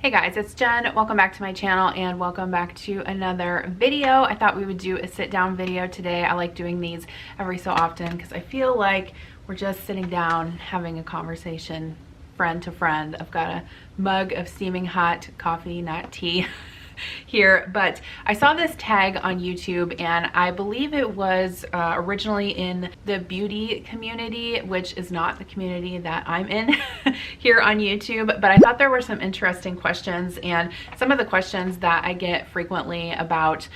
Hey guys, it's Jen. Welcome back to my channel and welcome back to another video. I thought we would do a sit down video today. I like doing these every so often because I feel like we're just sitting down having a conversation, friend to friend. I've got a mug of steaming hot coffee, not tea, here, but I saw this tag on YouTube and I believe it was originally in the beauty community, which is not the community that I'm in here on YouTube, but I thought there were some interesting questions, and some of the questions that I get frequently about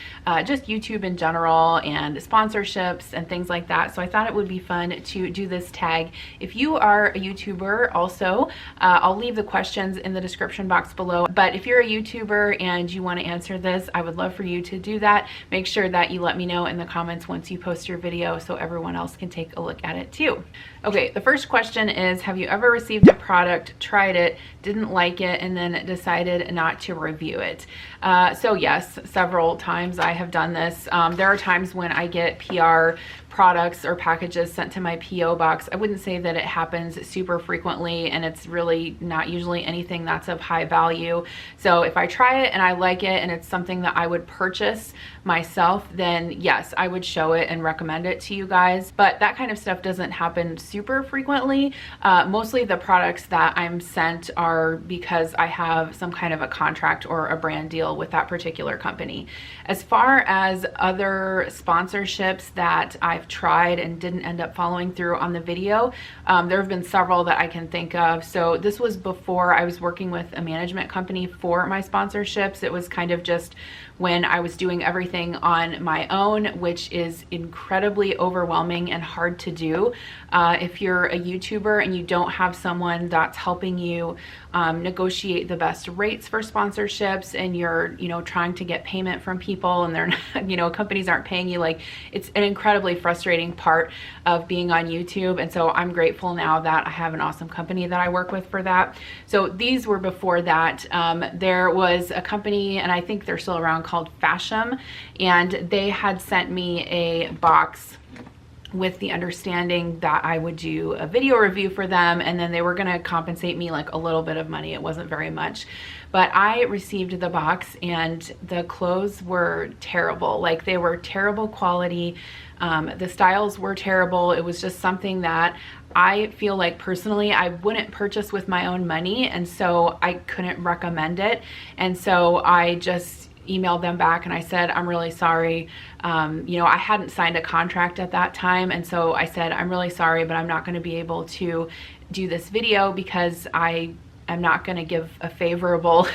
just YouTube in general and sponsorships and things like that. So I thought it would be fun to do this tag. If you are a YouTuber also, I'll leave the questions in the description box below, but if you're a YouTuber and you want to answer this, I would love for you to do that. Make sure that you let me know in the comments once you post your video so everyone else can take a look at it too. Okay, the first question is, have you ever received a product, tried it, didn't like it, and then decided not to review it? So yes, several times I have done this. There are times when I get PR products or packages sent to my PO box. I wouldn't say that it happens super frequently, and it's really not usually anything that's of high value. So if I try it and I like it and it's something that I would purchase myself, then yes, I would show it and recommend it to you guys. But that kind of stuff doesn't happen super frequently. Mostly the products that I'm sent are because I have some kind of a contract or a brand deal with that particular company. As far as other sponsorships that I've tried and didn't end up following through on the video, there have been several that I can think of. So this was before I was working with a management company for my sponsorships. It was kind of just when I was doing everything on my own, which is incredibly overwhelming and hard to do. If you're a YouTuber and you don't have someone that's helping you negotiate the best rates for sponsorships, and you're, trying to get payment from people and they're not, companies aren't paying you, like, it's an incredibly frustrating part of being on YouTube. And so I'm grateful now that I have an awesome company that I work with for that. So these were before that. There was a company, and I think they're still around, called Fashion, and they had sent me a box with the understanding that I would do a video review for them, and then they were going to compensate me like a little bit of money. It wasn't very much, but I received the box and the clothes were terrible. Like, they were terrible quality. The styles were terrible. It was just something that I feel like personally I wouldn't purchase with my own money, and so I couldn't recommend it. And so I just emailed them back and I said, I'm really sorry. I hadn't signed a contract at that time, and so I said, I'm really sorry, but I'm not going to be able to do this video because I'm not going to give a favorable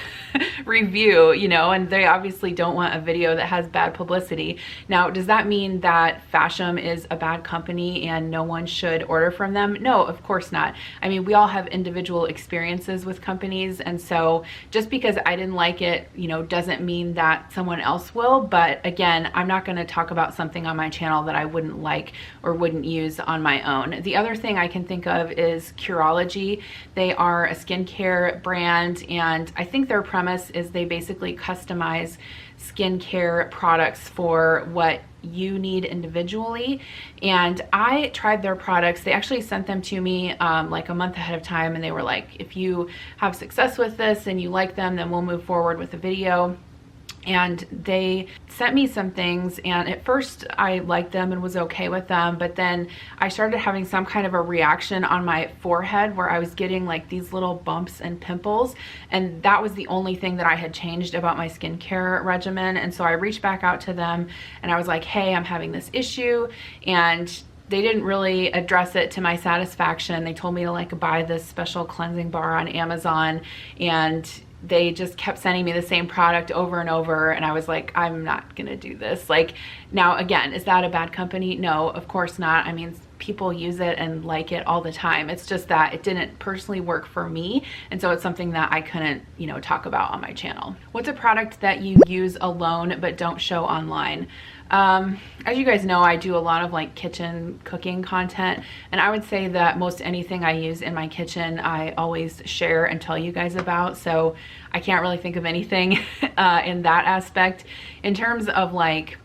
review, and they obviously don't want a video that has bad publicity. Now, does that mean that Fashion is a bad company and no one should order from them? No, of course not. I mean, we all have individual experiences with companies, and so just because I didn't like it, doesn't mean that someone else will. But again, I'm not going to talk about something on my channel that I wouldn't like or wouldn't use on my own. The other thing I can think of is Curology. They are a skincare brand, and I think their premise is they basically customize skincare products for what you need individually. And I tried their products. They actually sent them to me like a month ahead of time, and they were like, if you have success with this and you like them, then we'll move forward with the video. And they sent me some things, and at first I liked them and was okay with them, but then I started having some kind of a reaction on my forehead where I was getting like these little bumps and pimples, and that was the only thing that I had changed about my skincare regimen. And so I reached back out to them and I was like, hey, I'm having this issue, and they didn't really address it to my satisfaction. They told me to like buy this special cleansing bar on Amazon, and they just kept sending me the same product over and over, and I was like, I'm not gonna do this. Like, now again, is that a bad company? No, of course not. I mean, people use it and like it all the time. It's just that it didn't personally work for me, and so it's something that I couldn't, talk about on my channel. What's a product that you use alone but don't show online? As you guys know, I do a lot of like kitchen cooking content, and I would say that most anything I use in my kitchen, I always share and tell you guys about. So I can't really think of anything in that aspect. In terms of like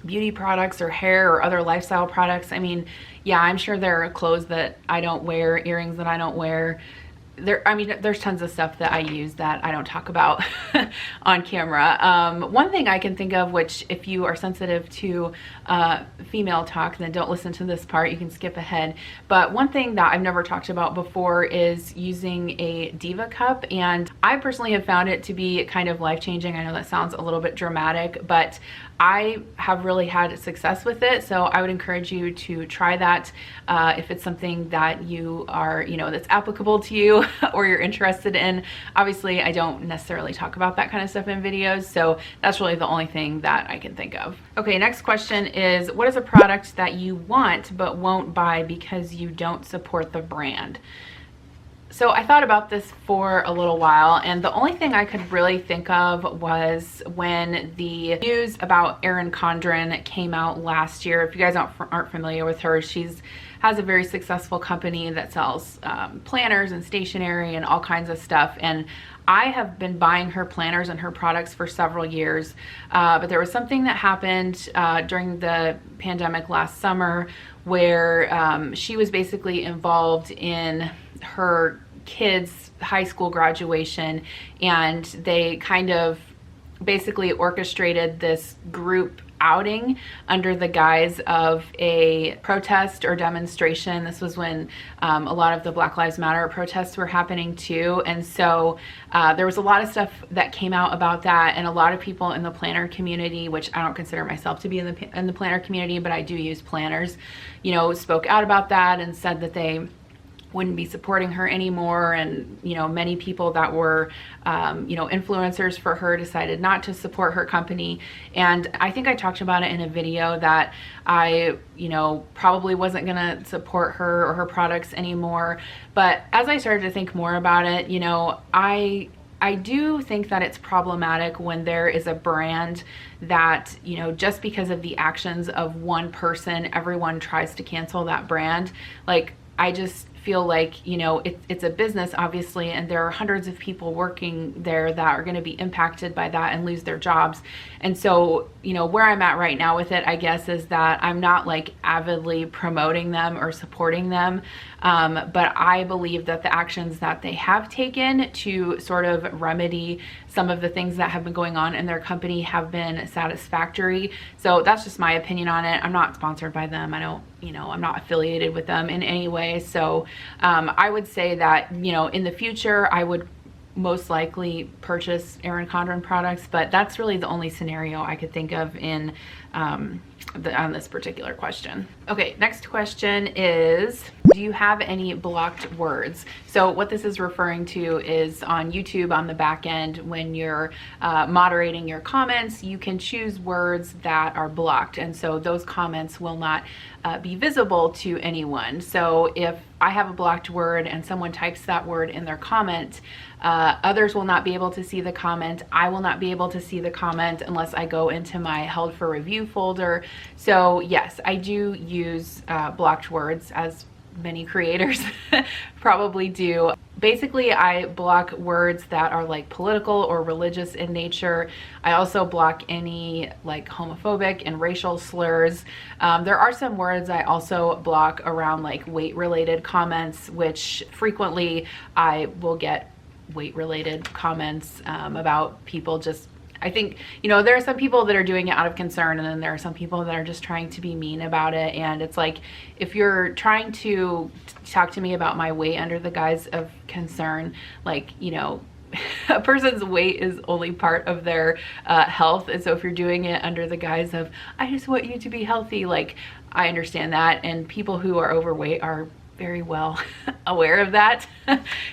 beauty products or hair or other lifestyle products, I mean, yeah, I'm sure there are clothes that I don't wear, earrings that I don't wear, I mean, there's tons of stuff that I use that I don't talk about on camera. One thing I can think of, which if you are sensitive to female talk, then don't listen to this part, you can skip ahead. But one thing that I've never talked about before is using a Diva cup, and I personally have found it to be kind of life-changing. I know that sounds a little bit dramatic, but I have really had success with it. So I would encourage you to try that if it's something that you are, that's applicable to you or you're interested in. Obviously, I don't necessarily talk about that kind of stuff in videos, so that's really the only thing that I can think of. Okay, next question is, what is a product that you want but won't buy because you don't support the brand? So I thought about this for a little while, and the only thing I could really think of was when the news about Erin Condren came out last year. If you guys aren't familiar with her, has a very successful company that sells planners and stationery and all kinds of stuff. And I have been buying her planners and her products for several years, but there was something that happened during the pandemic last summer where she was basically involved in her kids' high school graduation, and they kind of basically orchestrated this group outing under the guise of a protest or demonstration. This was when a lot of the Black Lives Matter protests were happening too. And so there was a lot of stuff that came out about that, and a lot of people in the planner community, which I don't consider myself to be in the planner community, but I do use planners, spoke out about that and said that they wouldn't be supporting her anymore. And many people that were influencers for her decided not to support her company. And I think I talked about it in a video that I probably wasn't gonna support her or her products anymore. But as I started to think more about it, I do think that it's problematic when there is a brand that, just because of the actions of one person, everyone tries to cancel that brand. Like, I just feel like, it's a business, obviously, and there are hundreds of people working there that are going to be impacted by that and lose their jobs. And so, where I'm at right now with it, I guess, is that I'm not like avidly promoting them or supporting them. But I believe that the actions that they have taken to sort of remedy some of the things that have been going on in their company have been satisfactory. So that's just my opinion on it. I'm not sponsored by them. I don't, I'm not affiliated with them in any way. So I would say that, in the future, I would most likely purchase Erin Condren products, but that's really the only scenario I could think of in on this particular question. Okay, next question is, do you have any blocked words? So what this is referring to is on YouTube, on the back end, when you're moderating your comments, you can choose words that are blocked, and so those comments will not be visible to anyone. So if I have a blocked word and someone types that word in their comment, others will not be able to see the comment. I will not be able to see the comment unless I go into my held for review folder. So yes, I do use blocked words, as many creators probably do. Basically, I block words that are like political or religious in nature. I also block any like homophobic and racial slurs. There are some words I also block around like weight related comments, which frequently I will get weight related comments about people just, I think, there are some people that are doing it out of concern, and then there are some people that are just trying to be mean about it. And it's like, if you're trying to talk to me about my weight under the guise of concern, like, a person's weight is only part of their health. And so if you're doing it under the guise of, I just want you to be healthy, like, I understand that. And people who are overweight are very well aware of that.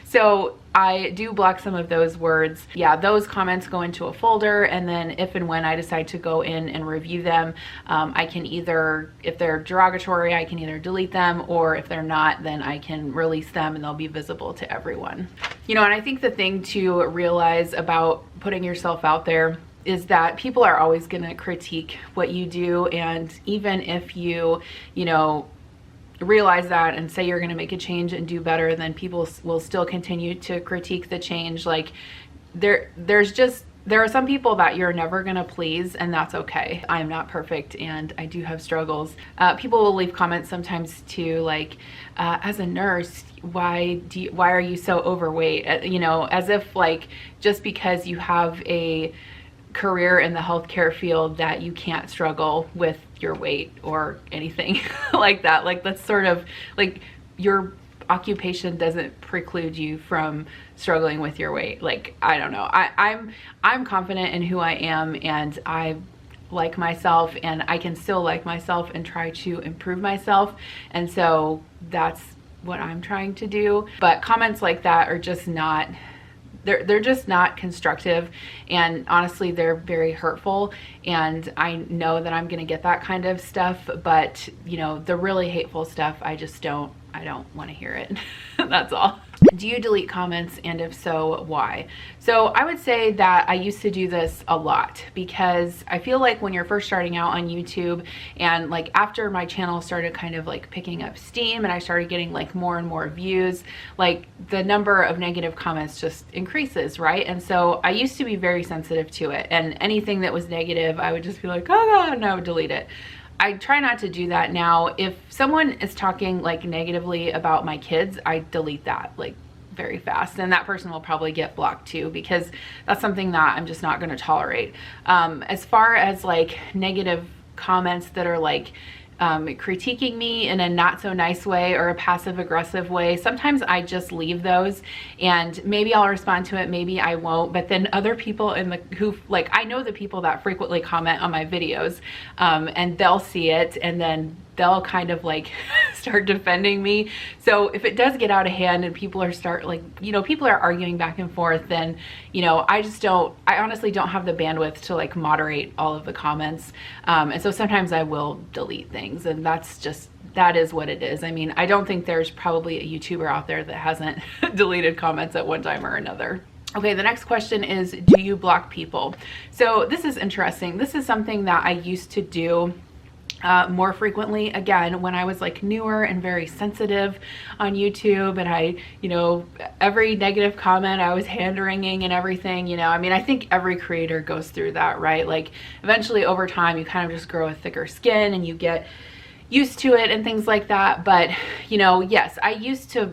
So I do block some of those words. Yeah, those comments go into a folder, and then if and when I decide to go in and review them, I can either, if they're derogatory, I can either delete them, or if they're not, then I can release them and they'll be visible to everyone. And I think the thing to realize about putting yourself out there is that people are always going to critique what you do. And even if you, realize that and say you're going to make a change and do better, then people will still continue to critique the change. Like, there's just there are some people that you're never gonna please, and that's okay. I'm not perfect and I do have struggles. People will leave comments sometimes too, like, as a nurse, why are you so overweight? You know, as if like just because you have a career in the healthcare field that you can't struggle with your weight or anything like that. Like, that's sort of like your occupation doesn't preclude you from struggling with your weight. Like, I don't know. I'm confident in who I am, and I like myself, and I can still like myself and try to improve myself. And so that's what I'm trying to do. But comments like that are just not, they're just not constructive, and honestly they're very hurtful, and I know that I'm gonna get that kind of stuff, but you know, the really hateful stuff, I don't want to hear it. That's all. Do you delete comments, and if so, why? So I would say that I used to do this a lot, because I feel like when you're first starting out on YouTube, and like after my channel started kind of like picking up steam and I started getting like more and more views, like the number of negative comments just increases, right? And so I used to be very sensitive to it, and anything that was negative I would just be like, oh God, and I would delete it. I try not to do that now. If someone is talking like negatively about my kids, I delete that like very fast, and that person will probably get blocked too, because that's something that I'm just not going to tolerate. As far as like negative comments that are like critiquing me in a not so nice way or a passive aggressive way, sometimes I just leave those, and maybe I'll respond to it, maybe I won't. But then other people who like, I know the people that frequently comment on my videos, and they'll see it, and then they'll kind of like start defending me. So if it does get out of hand and people are people are arguing back and forth, then, you know, I honestly don't have the bandwidth to like moderate all of the comments. And so sometimes I will delete things, and that is what it is. I mean, I don't think there's probably a YouTuber out there that hasn't deleted comments at one time or another. Okay, the next question is, do you block people? So this is interesting. This is something that I used to do more frequently, again, when I was like newer and very sensitive on YouTube, and I, you know, every negative comment I was hand wringing and everything, you know. I mean, I think every creator goes through that, right? Like eventually over time you kind of just grow a thicker skin and you get used to it and things like that. But you know, yes, I used to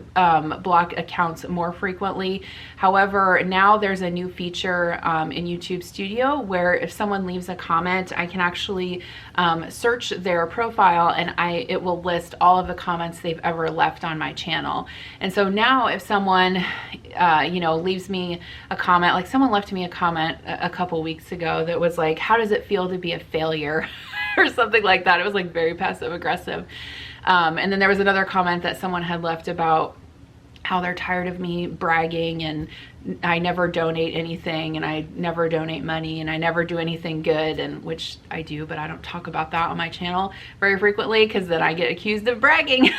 block accounts more frequently. However, now there's a new feature in YouTube Studio where if someone leaves a comment, I can actually search their profile, and it will list all of the comments they've ever left on my channel. And so now if someone you know, leaves me a comment, like someone left me a comment a couple weeks ago that was like, how does it feel to be a failure? Or something like that. It was like very passive aggressive. And then there was another comment that someone had left about how they're tired of me bragging, and I never donate anything, and I never donate money, and I never do anything good, and which I do, but I don't talk about that on my channel very frequently because then I get accused of bragging.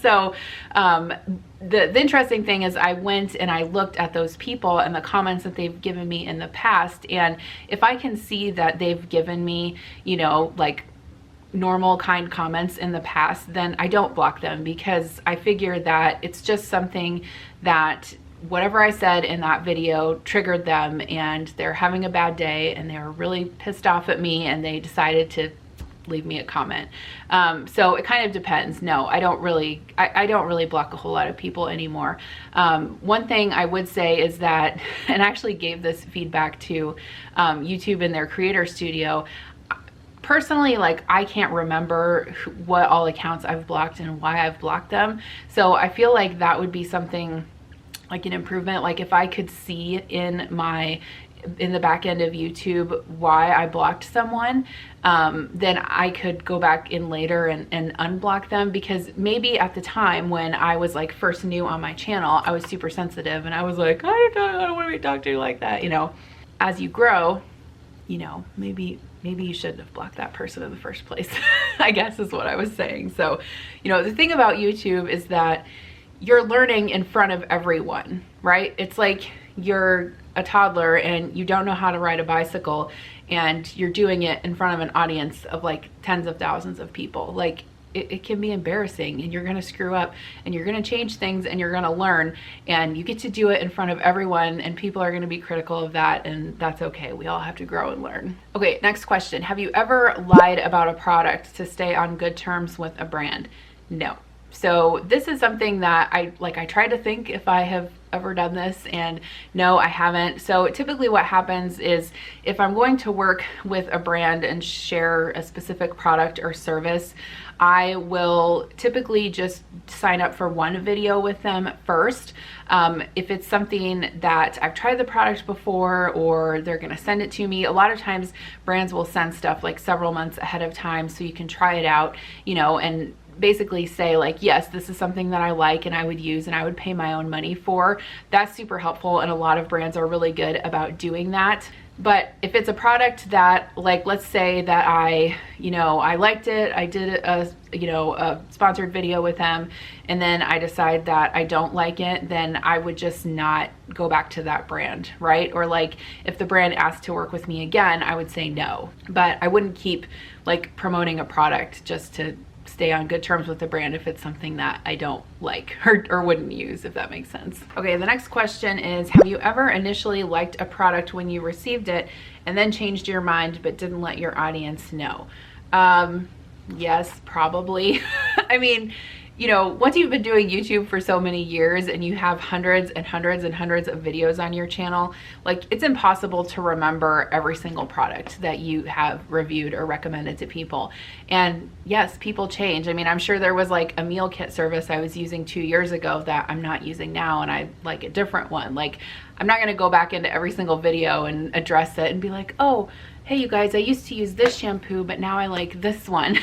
So the interesting thing is I went and I looked at those people and the comments that they've given me in the past, and if I can see that they've given me, you know, like normal kind comments in the past, then I don't block them, because I figure that it's just something that whatever I said in that video triggered them, and they're having a bad day and they're really pissed off at me, and they decided to leave me a comment. So it kind of depends. No, I don't really block a whole lot of people anymore. One thing I would say is that, and I actually gave this feedback to YouTube in their creator studio. Personally, like, I can't remember what all accounts I've blocked and why I've blocked them. So I feel like that would be something like an improvement. Like if I could see in the back end of YouTube why I blocked someone, then I could go back in later and unblock them, because maybe at the time when I was like first new on my channel, I was super sensitive and I was like, I don't want to be talked to like that, you know. As you grow, you know, maybe you shouldn't have blocked that person in the first place, I guess is what I was saying. So, you know, the thing about YouTube is that you're learning in front of everyone, right? It's like you're a toddler and you don't know how to ride a bicycle, and you're doing it in front of an audience of like tens of thousands of people. Like, it can be embarrassing, and you're going to screw up, and you're going to change things, and you're going to learn, and you get to do it in front of everyone, and people are going to be critical of that, and that's okay. We all have to grow and learn. Okay, next question. Have you ever lied about a product to stay on good terms with a brand? No. So this is something that I try to think if I have ever done this, and no, I haven't. So typically what happens is if I'm going to work with a brand and share a specific product or service, I will typically just sign up for one video with them first. If it's something that I've tried the product before, or they're going to send it to me, a lot of times brands will send stuff like several months ahead of time so you can try it out, you know, and basically say like, yes, this is something that I like and I would use and I would pay my own money for. That's super helpful, and a lot of brands are really good about doing that. But if it's a product that, like, let's say that I liked it, I did a sponsored video with them, and then I decide that I don't like it, then I would just not go back to that brand, right? Or like if the brand asked to work with me again, I would say no. But I wouldn't keep like promoting a product just to stay on good terms with the brand if it's something that I don't like or wouldn't use, if that makes sense. Okay, the next question is, have you ever initially liked a product when you received it and then changed your mind but didn't let your audience know? Yes, probably. I mean, you know, once you've been doing YouTube for so many years and you have hundreds and hundreds and hundreds of videos on your channel, like, it's impossible to remember every single product that you have reviewed or recommended to people. And yes, people change. I mean, I'm sure there was like a meal kit service I was using 2 years ago that I'm not using now, and I like a different one. Like, I'm not going to go back into every single video and address it and be like, oh, hey, you guys, I used to use this shampoo, but now I like this one.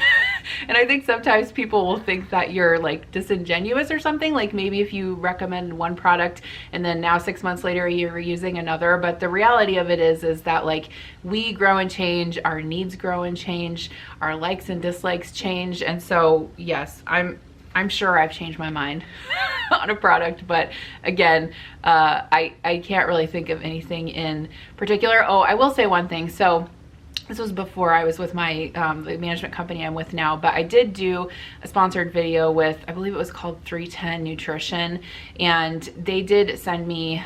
And I think sometimes people will think that you're like disingenuous or something, like maybe if you recommend one product and then now 6 months later you're using another. But the reality of it is that like we grow and change, our needs grow and change, our likes and dislikes change. And so yes, I'm sure I've changed my mind on a product, but again, I can't really think of anything in particular. Oh, I will say one thing. So this was before I was with my the management company I'm with now, but I did do a sponsored video with, I believe it was called 310 Nutrition, and they did send me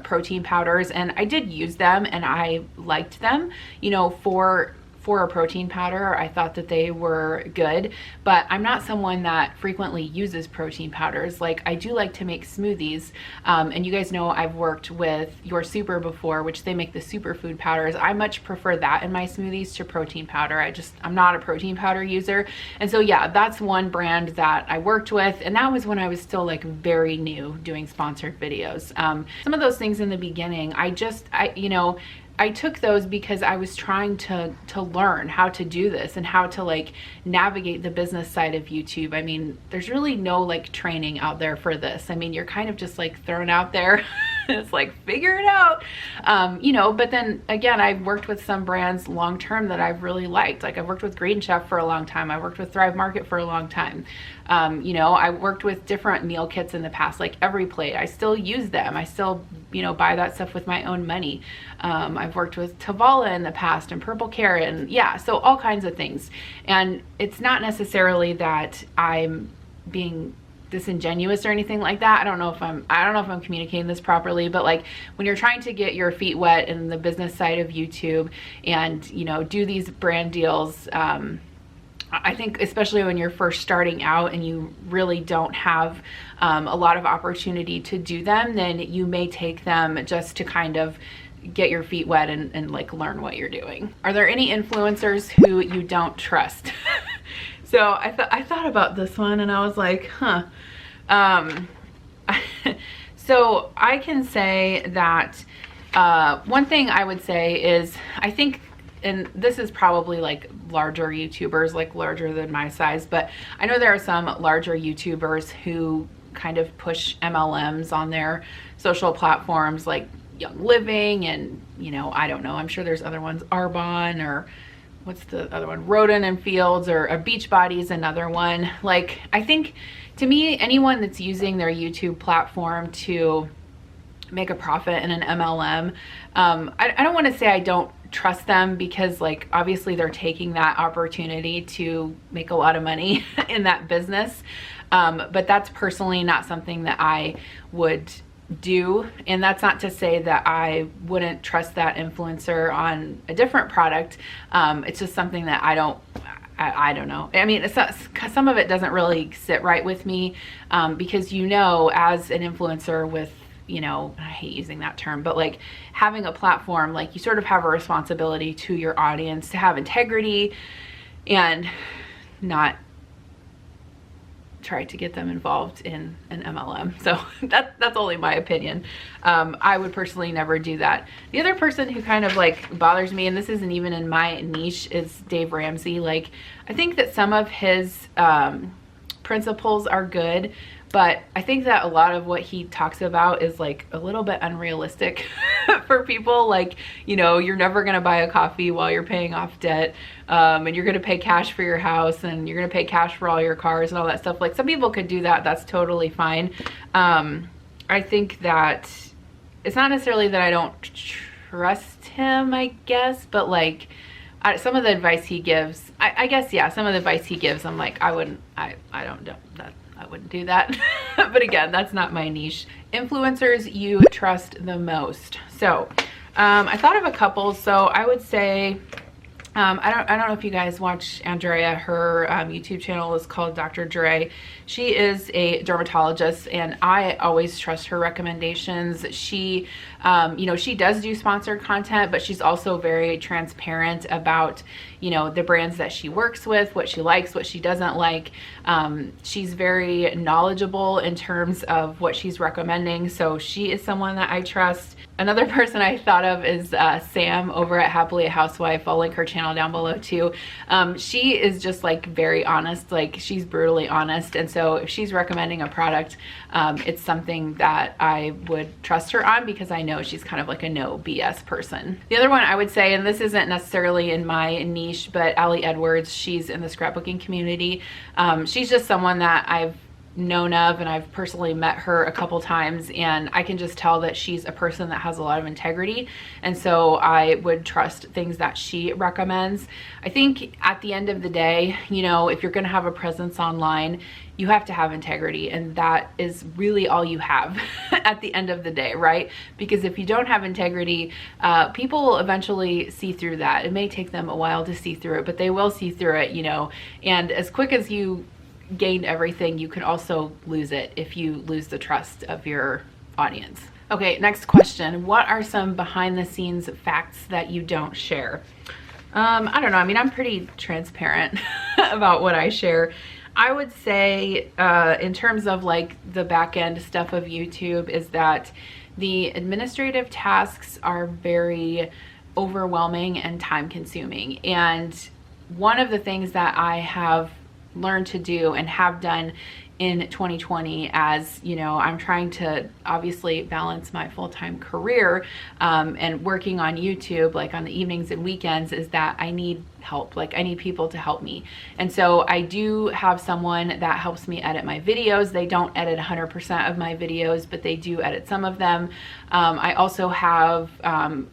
protein powders, and I did use them and I liked them, you know, for a protein powder. I thought that they were good, but I'm not someone that frequently uses protein powders. Like, I do like to make smoothies, and you guys know I've worked with Your Super before, which they make the superfood powders. I much prefer that in my smoothies to protein powder. I'm not a protein powder user. And so yeah, that's one brand that I worked with, and that was when I was still like very new doing sponsored videos. Some of those things in the beginning, I took those because I was trying to learn how to do this and how to like navigate the business side of YouTube. I mean, there's really no like training out there for this. I mean, you're kind of just like thrown out there. It's like, figure it out, but then again, I've worked with some brands long-term that I've really liked. Like, I've worked with Green Chef for a long time. I worked with Thrive Market for a long time. I worked with different meal kits in the past, like Every Plate. I still use them. I still, buy that stuff with my own money. I've worked with Tavala in the past and Purple Carrot, and yeah, so all kinds of things. And it's not necessarily that I'm being disingenuous or anything like that. I don't know if I'm communicating this properly, but like, when you're trying to get your feet wet in the business side of YouTube and, do these brand deals, I think especially when you're first starting out and you really don't have a lot of opportunity to do them, then you may take them just to kind of get your feet wet and like learn what you're doing. Are there any influencers who you don't trust? So I thought about this one and I was like, so I can say that one thing I would say is, I think, and this is probably like larger YouTubers, like larger than my size, but I know there are some larger YouTubers who kind of push MLMs on their social platforms, like Young Living and, I don't know, I'm sure there's other ones, Arbonne, or what's the other one, Roden and Fields, or a Beachbody is another one. Like, I think, to me, anyone that's using their YouTube platform to make a profit in an MLM, I don't want to say I don't trust them because like obviously they're taking that opportunity to make a lot of money in that business. But that's personally not something that I would do. And that's not to say that I wouldn't trust that influencer on a different product. It's just something that I don't know. I mean, some of it doesn't really sit right with me, because, you know, as an influencer with, you know, I hate using that term, but like having a platform, like you sort of have a responsibility to your audience to have integrity and not try to get them involved in an MLM. So that's only my opinion. I would personally never do that. The other person who kind of like bothers me, and this isn't even in my niche, is Dave Ramsey. Like, I think that some of his principles are good, but I think that a lot of what he talks about is like a little bit unrealistic for people. Like, you know, you're never going to buy a coffee while you're paying off debt. And you're going to pay cash for your house, and you're going to pay cash for all your cars and all that stuff. Like, some people could do that. That's totally fine. I think that it's not necessarily that I don't trust him, I guess, but like some of the advice he gives, I guess, yeah, some of the advice he gives, I'm like, I wouldn't do that. But again, that's not my niche. Influencers you trust the most. So I thought of a couple. So I would say, I don't know if you guys watch Andrea. Her YouTube channel is called Dr. Dre. She is a dermatologist, and I always trust her recommendations. She, you know, she does do sponsored content, but she's also very transparent about, you know, the brands that she works with, what she likes, what she doesn't like. She's very knowledgeable in terms of what she's recommending. So she is someone that I trust. Another person I thought of is Sam over at Happily a Housewife. I'll link her channel down below too. She is just like very honest, like she's brutally honest. And so if she's recommending a product, it's something that I would trust her on because I know she's kind of like a no BS person. The other one I would say, and this isn't necessarily in my niche, but Allie Edwards, she's in the scrapbooking community. She's just someone that I've known of, and I've personally met her a couple times, and I can just tell that she's a person that has a lot of integrity, and so I would trust things that she recommends. I think at the end of the day, you know, if you're going to have a presence online, you have to have integrity, and that is really all you have at the end of the day, right? Because if you don't have integrity, people will eventually see through that. It may take them a while to see through it, but they will see through it, you know, and as quick as you gained everything, you can also lose it if you lose the trust of your audience. Okay, next question. What are some behind the scenes facts that you don't share? I don't know. I mean, I'm pretty transparent about what I share. I would say in terms of like the back end stuff of YouTube is that the administrative tasks are very overwhelming and time consuming. And one of the things that I have learned to do and have done in 2020, as you know, I'm trying to obviously balance my full-time career and working on YouTube like on the evenings and weekends, is that I need help. Like, I need people to help me. And so I do have someone that helps me edit my videos. They don't edit 100% of my videos, but they do edit some of them. I also have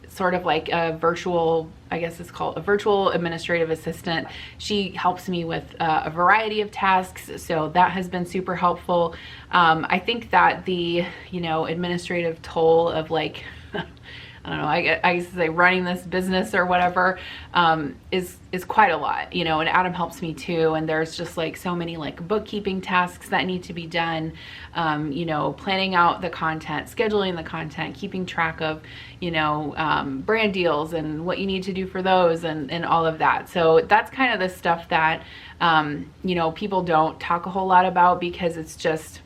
sort of like a virtual, I guess it's called a virtual administrative assistant. She helps me with a variety of tasks. So that has been super helpful. I think that the, you know, administrative toll of like, I don't know, I guess say running this business or whatever, is quite a lot, you know, and Adam helps me too. And there's just like so many like bookkeeping tasks that need to be done, you know, planning out the content, scheduling the content, keeping track of, you know, brand deals and what you need to do for those and all of that. So that's kind of the stuff that, you know, people don't talk a whole lot about because it's just,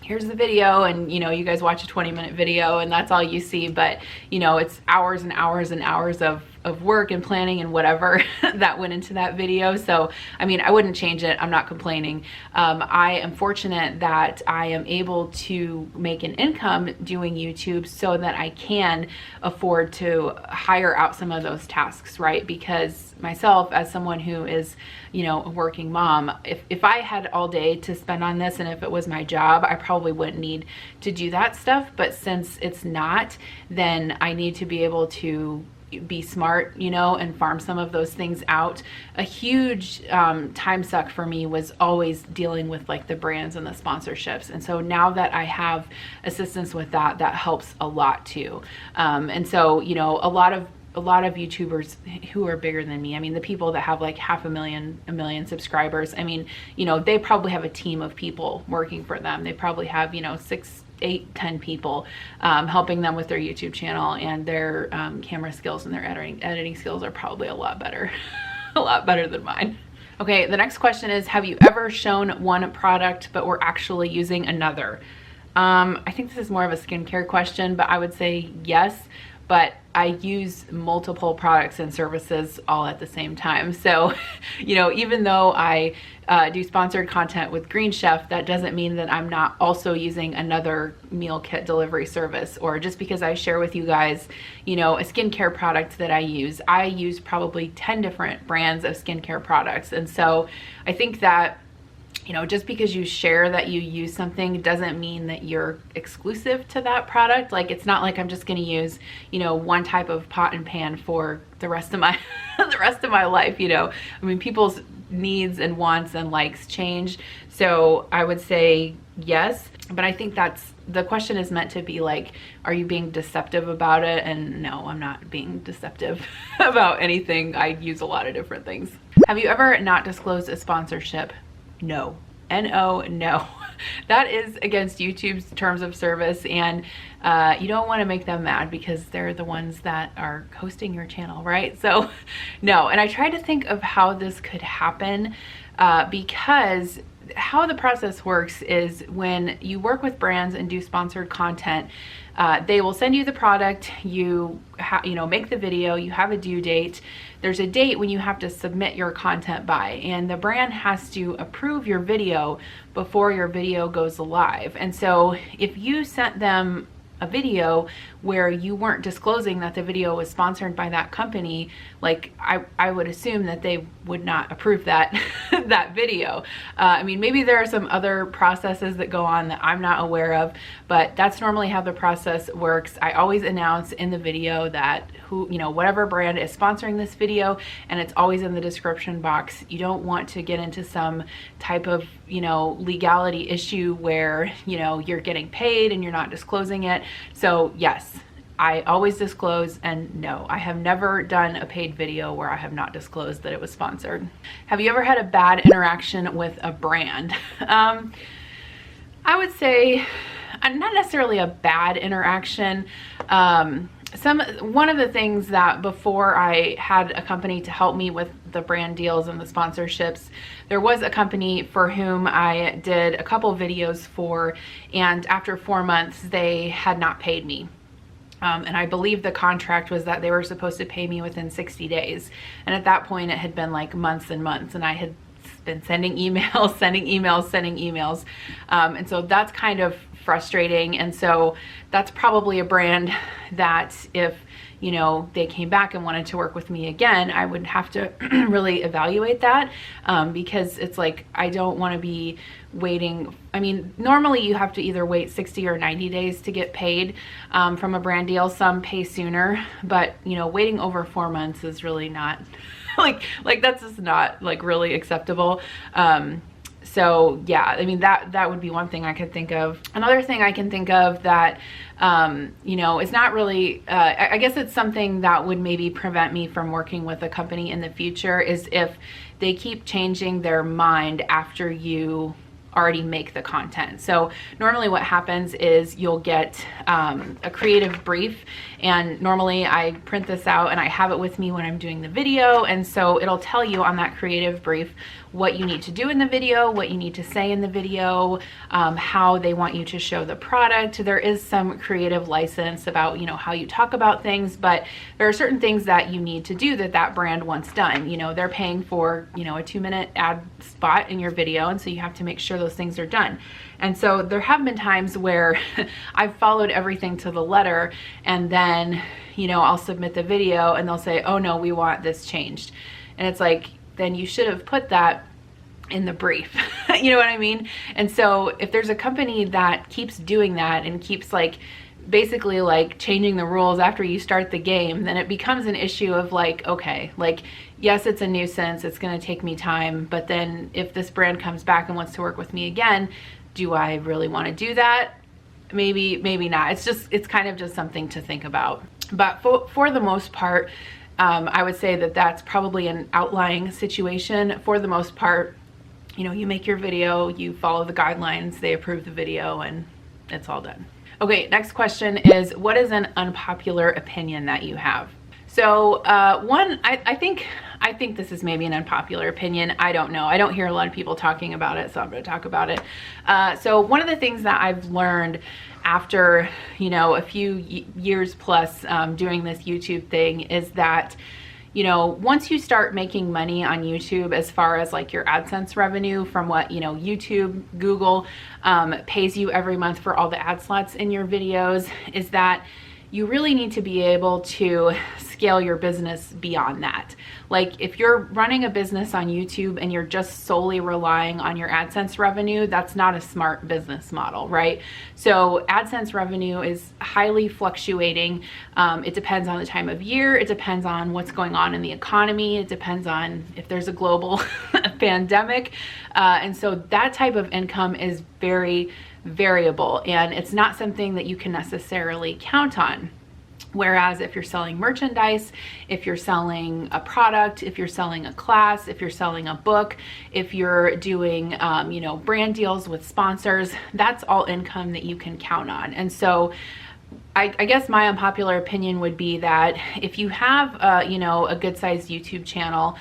here's the video, and you know, you guys watch a 20-minute video and that's all you see, but you know, it's hours and hours and hours of work and planning and whatever that went into that video. So I mean, I wouldn't change it. I'm not complaining. I am fortunate that I am able to make an income doing YouTube so that I can afford to hire out some of those tasks, right? Because myself, as someone who is, you know, a working mom, if I had all day to spend on this and if it was my job, I probably wouldn't need to do that stuff. But since it's not, then I need to be able to be smart, you know, and farm some of those things out. A huge time suck for me was always dealing with like the brands and the sponsorships. And so now that I have assistance with that, that helps a lot too. And so, you know, a lot of YouTubers who are bigger than me, I mean, the people that have like 500,000, 1 million subscribers, I mean, you know, they probably have a team of people working for them. They probably have, you know, 6, 8, 10 people helping them with their YouTube channel, and their camera skills and their editing skills are probably a lot better, a lot better than mine. Okay, the next question is, have you ever shown one product but were actually using another? I think this is more of a skincare question, but I would say yes, but I use multiple products and services all at the same time. So, you know, even though I do sponsored content with Green Chef, that doesn't mean that I'm not also using another meal kit delivery service. Or just because I share with you guys, you know, a skincare product that I use probably 10 different brands of skincare products. And so I think that, you know, just because you share that you use something doesn't mean that you're exclusive to that product. Like, it's not like I'm just going to use, you know, one type of pot and pan for the rest of my the rest of my life, you know. I mean, people's needs and wants and likes change. So I would say yes, but I think that's, the question is meant to be like, are you being deceptive about it? And no, I'm not being deceptive about anything. I use a lot of different things. Have you ever not disclosed a sponsorship? No. N-O, no. That is against YouTube's terms of service, and you don't want to make them mad because they're the ones that are hosting your channel, right? So no. And I tried to think of how this could happen because how the process works is when you work with brands and do sponsored content, they will send you the product, you know, make the video, you have a due date. There's a date when you have to submit your content by, and the brand has to approve your video before your video goes live. And so if you sent them a video where you weren't disclosing that the video was sponsored by that company, like I would assume that they would not approve that that video. I mean, maybe there are some other processes that go on that I'm not aware of, but that's normally how the process works. I always announce in the video that who, you know, whatever brand is sponsoring this video, and it's always in the description box. You don't want to get into some type of, you know, legality issue where, you know, you're getting paid and you're not disclosing it. So yes, I always disclose, and no, I have never done a paid video where I have not disclosed that it was sponsored. Have you ever had a bad interaction with a brand? I would say not necessarily a bad interaction. One of the things that before I had a company to help me with the brand deals and the sponsorships, there was a company for whom I did a couple videos for, and after 4 months, they had not paid me. And I believe the contract was that they were supposed to pay me within 60 days. And at that point, it had been like months and months, and I had been sending emails, sending emails. And so that's kind of frustrating. And so that's probably a brand that if, you know, they came back and wanted to work with me again, I would have to really evaluate that, because it's like, I don't want to be waiting. I mean, normally you have to either wait 60 or 90 days to get paid from a brand deal. Some pay sooner, but, you know, waiting over 4 months is really not like that's just not like really acceptable. So yeah, I mean, that would be one thing I could think of. Another thing I can think of that, you know, is not really, I guess it's something that would maybe prevent me from working with a company in the future, is if they keep changing their mind after you already make the content. So normally what happens is you'll get a creative brief, and normally I print this out and I have it with me when I'm doing the video, and so it'll tell you on that creative brief what you need to do in the video, what you need to say in the video, how they want you to show the product. There is some creative license about, you know, how you talk about things, but there are certain things that you need to do that brand wants done. You know, they're paying for, you know, a 2-minute ad spot in your video, and so you have to make sure those things are done. And so there have been times where I've followed everything to the letter, and then, you know, I'll submit the video and they'll say, oh no, we want this changed. And it's like, then you should have put that in the brief. You know what I mean? And so if there's a company that keeps doing that and keeps like basically like changing the rules after you start the game, then it becomes an issue of like, okay, like, yes, it's a nuisance, it's going to take me time, but then if this brand comes back and wants to work with me again, do I really want to do that? Maybe, maybe not. It's kind of just something to think about. But for the most part, I would say that that's probably an outlying situation. For the most part, you know, you make your video, you follow the guidelines, they approve the video, and it's all done. Okay, next question is, what is an unpopular opinion that you have? So I think this is maybe an unpopular opinion. I don't know. I don't hear a lot of people talking about it, so I'm going to talk about it. So one of the things that I've learned after, you know, a few years plus doing this YouTube thing is that, you know, once you start making money on YouTube, as far as like your AdSense revenue from what, you know, YouTube, Google pays you every month for all the ad slots in your videos, is that you really need to be able to scale your business beyond that. Like if you're running a business on YouTube and you're just solely relying on your AdSense revenue, that's not a smart business model, right? So AdSense revenue is highly fluctuating. It depends on the time of year. It depends on what's going on in the economy. It depends on if there's a global pandemic. And so that type of income is very variable, and it's not something that you can necessarily count on. Whereas if you're selling merchandise, if you're selling a product, if you're selling a class, if you're selling a book, if you're doing, you know, brand deals with sponsors, that's all income that you can count on. And so I guess my unpopular opinion would be that if you have, you know, a good sized YouTube channel,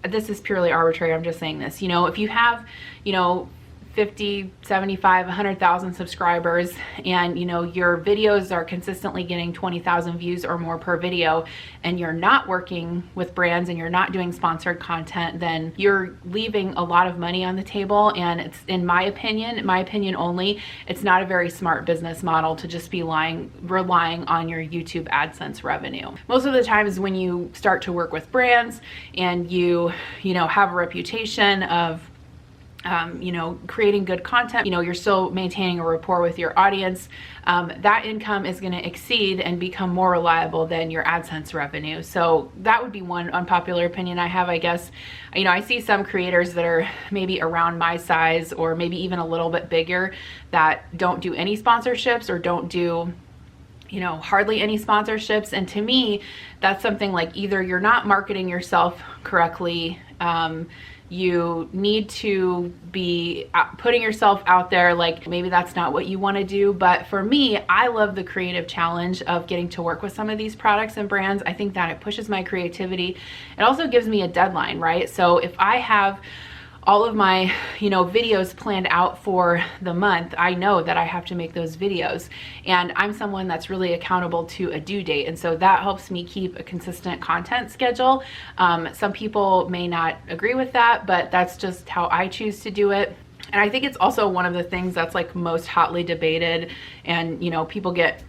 this is purely arbitrary, I'm just saying this, you know, if you have, you know, 50, 75, 100,000 subscribers, and you know your videos are consistently getting 20,000 views or more per video, and you're not working with brands and you're not doing sponsored content, then you're leaving a lot of money on the table. And it's, in my opinion only, it's not a very smart business model to just be relying on your YouTube AdSense revenue. Most of the times when you start to work with brands and you know, have a reputation of you know, creating good content, you know, you're still maintaining a rapport with your audience, that income is going to exceed and become more reliable than your AdSense revenue. So that would be one unpopular opinion I have, I guess. You know, I see some creators that are maybe around my size or maybe even a little bit bigger that don't do any sponsorships or don't do, you know, hardly any sponsorships. And to me, that's something like either you're not marketing yourself correctly, you need to be putting yourself out there, like maybe that's not what you want to do. But for me, I love the creative challenge of getting to work with some of these products and brands. I think that it pushes my creativity. It also gives me a deadline, right? So if I have all of my, you know, videos planned out for the month, I know that I have to make those videos, and I'm someone that's really accountable to a due date. And so that helps me keep a consistent content schedule. Some people may not agree with that, but that's just how I choose to do it. And I think it's also one of the things that's like most hotly debated, and, you know, people get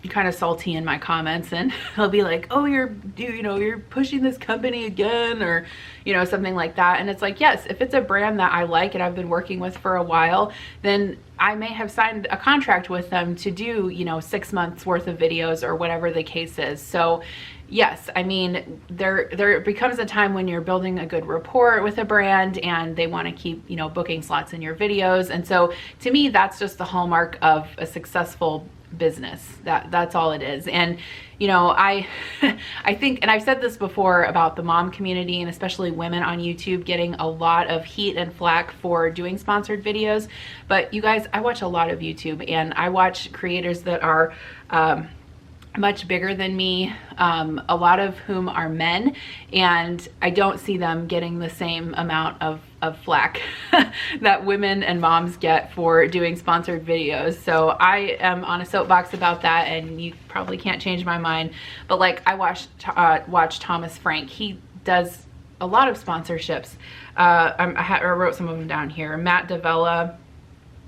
kind of salty in my comments and they'll be like, oh, you're pushing this company again, or, you know, something like that. And it's like, yes, if it's a brand that I like and I've been working with for a while, then I may have signed a contract with them to do, you know, 6 months worth of videos or whatever the case is. So yes, I mean, there becomes a time when you're building a good rapport with a brand and they want to keep, you know, booking slots in your videos. And so to me, that's just the hallmark of a successful business. That's all it is. And you know, I think, and I've said this before about the mom community and especially women on YouTube getting a lot of heat and flack for doing sponsored videos, but you guys, I watch a lot of YouTube and I watch creators that are much bigger than me, a lot of whom are men, and I don't see them getting the same amount of flack that women and moms get for doing sponsored videos. So I am on a soapbox about that, and you probably can't change my mind, but like I watch Thomas Frank. He does a lot of sponsorships. I wrote some of them down here. Matt Davella,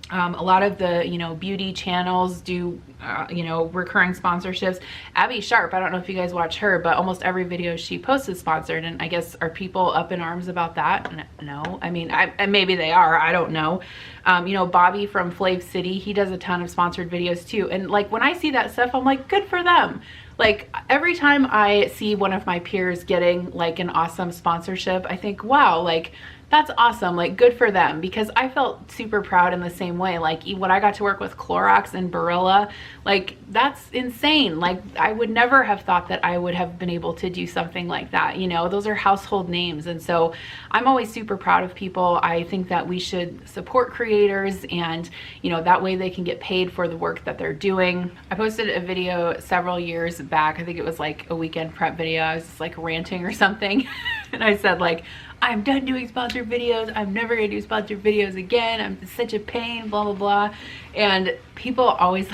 A lot of the, you know, beauty channels do, you know, recurring sponsorships. Abby Sharp, I don't know if you guys watch her, but almost every video she posts is sponsored. And I guess, are people up in arms about that? No. I mean, maybe they are. I don't know. You know, Bobby from Flav City, he does a ton of sponsored videos too. And like, when I see that stuff, I'm like, good for them. Like, every time I see one of my peers getting like an awesome sponsorship, I think, wow, like, that's awesome, like, good for them, because I felt super proud in the same way. Like, when I got to work with Clorox and Barilla, like, that's insane. Like, I would never have thought that I would have been able to do something like that. You know, those are household names. And so I'm always super proud of people. I think that we should support creators, and, you know, that way they can get paid for the work that they're doing. I posted a video several years back. I think it was like a weekend prep video. I was just like ranting or something. And I said, like, I'm done doing sponsored videos. I'm never gonna do sponsored videos again. I'm such a pain, blah, blah, blah. And people always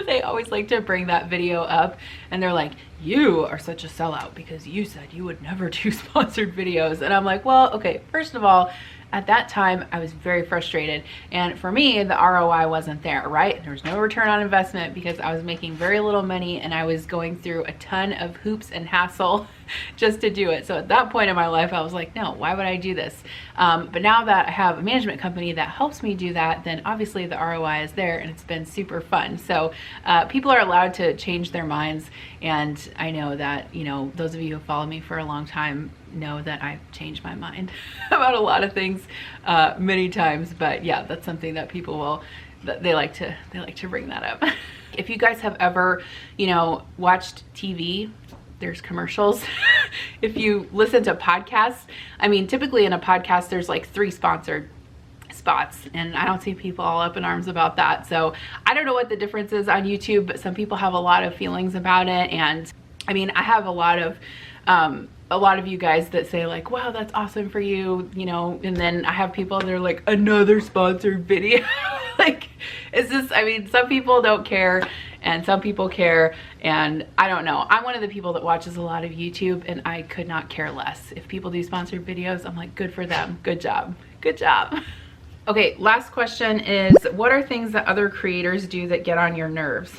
they always like to bring that video up, and they're like, you are such a sellout because you said you would never do sponsored videos. And I'm like, well, okay, first of all, at that time, I was very frustrated. And for me, the ROI wasn't there, right? There was no return on investment because I was making very little money, and I was going through a ton of hoops and hassle just to do it. So at that point in my life, I was like, no, why would I do this? But now that I have a management company that helps me do that, then obviously the ROI is there, and it's been super fun. So people are allowed to change their minds. And I know that, you know, those of you who follow me for a long time know that I've changed my mind about a lot of things many times. But yeah, that's something that people will, they like to bring that up. If you guys have ever, you know, watched TV, there's commercials. If you listen to podcasts, I mean, typically in a podcast, there's like 3 sponsored spots, and I don't see people all up in arms about that. So I don't know what the difference is on YouTube, but some people have a lot of feelings about it. And I mean, I have a lot of you guys that say like, wow, that's awesome for you, you know, and then I have people that are like, another sponsored video. Like, it's just, I mean, some people don't care and some people care, and I don't know. I'm one of the people that watches a lot of YouTube, and I could not care less. If people do sponsored videos, I'm like, good for them. Good job. Good job. Okay, last question is, what are things that other creators do that get on your nerves?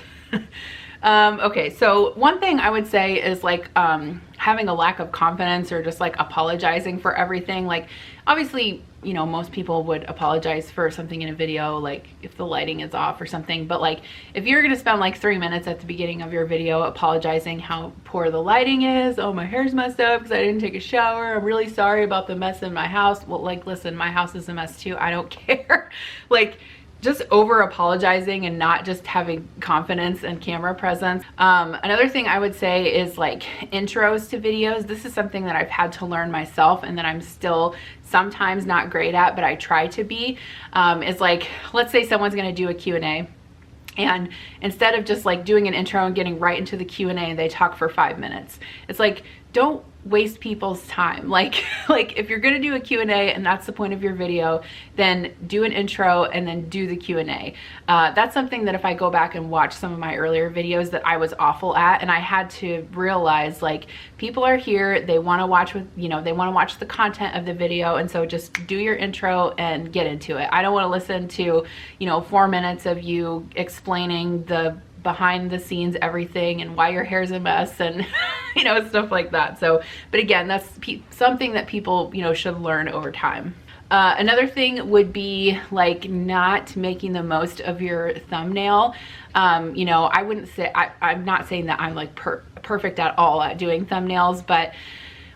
Okay, so one thing I would say is like having a lack of confidence, or just like apologizing for everything. Like, obviously, you know, most people would apologize for something in a video, like if the lighting is off or something. But like, if you're gonna spend like 3 minutes at the beginning of your video apologizing how poor the lighting is, oh, my hair's messed up because I didn't take a shower, I'm really sorry about the mess in my house. Well, like, listen, my house is a mess too, I don't care. Like, just over apologizing and not just having confidence and camera presence. Another thing I would say is like intros to videos. This is something that I've had to learn myself, and that I'm still sometimes not great at, but I try to be. Is like, let's say someone's gonna do a Q&A, and instead of just like doing an intro and getting right into the Q&A, they talk for 5 minutes. It's like, don't waste people's time. Like if you're gonna do a Q&A and that's the point of your video, then do an intro and then do the Q&A. That's something that if I go back and watch some of my earlier videos that I was awful at, and I had to realize, like, people are here, they want to watch with, you know, they want to watch the content of the video, and so just do your intro and get into it. I don't want to listen to, you know, 4 minutes of you explaining the behind the scenes everything and why your hair's a mess and you know, stuff like that. So, but again, that's something that people, you know, should learn over time. Another thing would be like not making the most of your thumbnail. You know, I wouldn't say, I'm not saying that I'm like perfect at all at doing thumbnails, but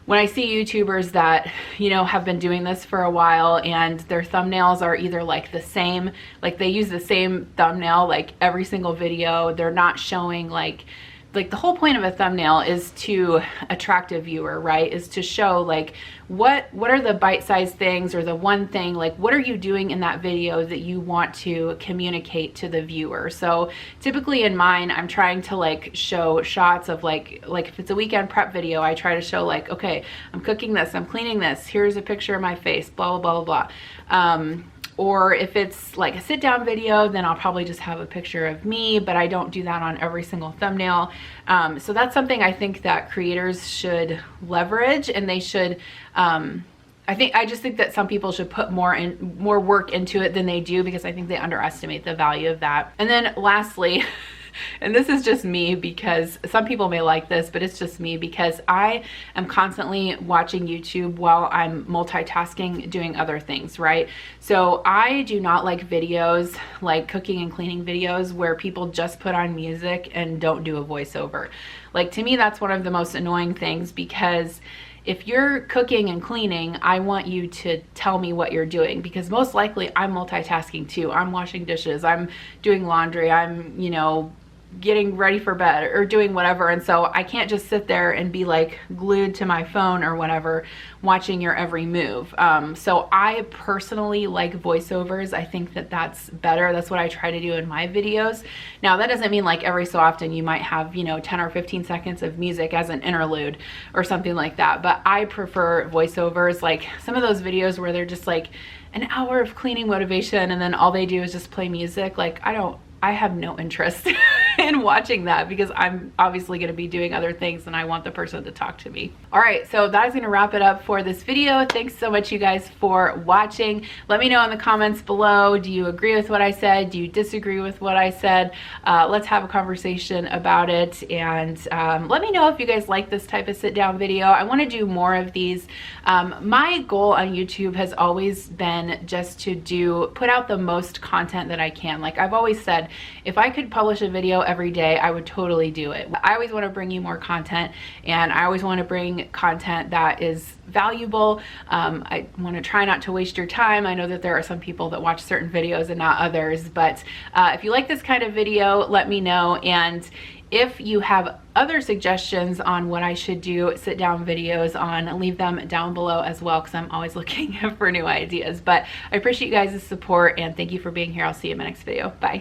when I see YouTubers that, you know, have been doing this for a while and their thumbnails are either like the same, like they use the same thumbnail like every single video, they're not showing like the whole point of a thumbnail is to attract a viewer, right? Is to show like what are the bite-sized things, or the one thing, like what are you doing in that video that you want to communicate to the viewer. So typically in mine, I'm trying to like show shots of like if it's a weekend prep video, I try to show like, okay, I'm cooking this, I'm cleaning this, here's a picture of my face, blah, blah, blah, blah. Or if it's like a sit down video, then I'll probably just have a picture of me, but I don't do that on every single thumbnail. So that's something I think that creators should leverage, and they should I just think that some people should put more work into it than they do, because I think they underestimate the value of that. And then lastly, and this is just me, because some people may like this, but it's just me because I am constantly watching YouTube while I'm multitasking doing other things, right? So I do not like videos, like cooking and cleaning videos, where people just put on music and don't do a voiceover. Like, to me, that's one of the most annoying things, because if you're cooking and cleaning, I want you to tell me what you're doing, because most likely I'm multitasking too. I'm washing dishes, I'm doing laundry, I'm, you know, getting ready for bed or doing whatever. And so I can't just sit there and be like glued to my phone or whatever, watching your every move. So I personally like voiceovers. I think that that's better. That's what I try to do in my videos. Now, that doesn't mean like every so often you might have, you know, 10 or 15 seconds of music as an interlude or something like that. But I prefer voiceovers, like some of those videos where they're just like an hour of cleaning motivation and then all they do is just play music. Like, I have no interest in watching that, because I'm obviously going to be doing other things and I want the person to talk to me. All right, so that is going to wrap it up for this video. Thanks so much, you guys, for watching. Let me know in the comments below, do you agree with what I said? Do you disagree with what I said? Let's have a conversation about it, and let me know if you guys like this type of sit down video. I want to do more of these. My goal on YouTube has always been just to put out the most content that I can. Like I've always said, if I could publish a video every day, I would totally do it. I always want to bring you more content, and I always want to bring content that is valuable. I want to try not to waste your time. I know that there are some people that watch certain videos and not others, but if you like this kind of video, let me know. And if you have other suggestions on what I should do sit down videos on, leave them down below as well, because I'm always looking for new ideas. But I appreciate you guys' support, and thank you for being here. I'll see you in my next video. Bye.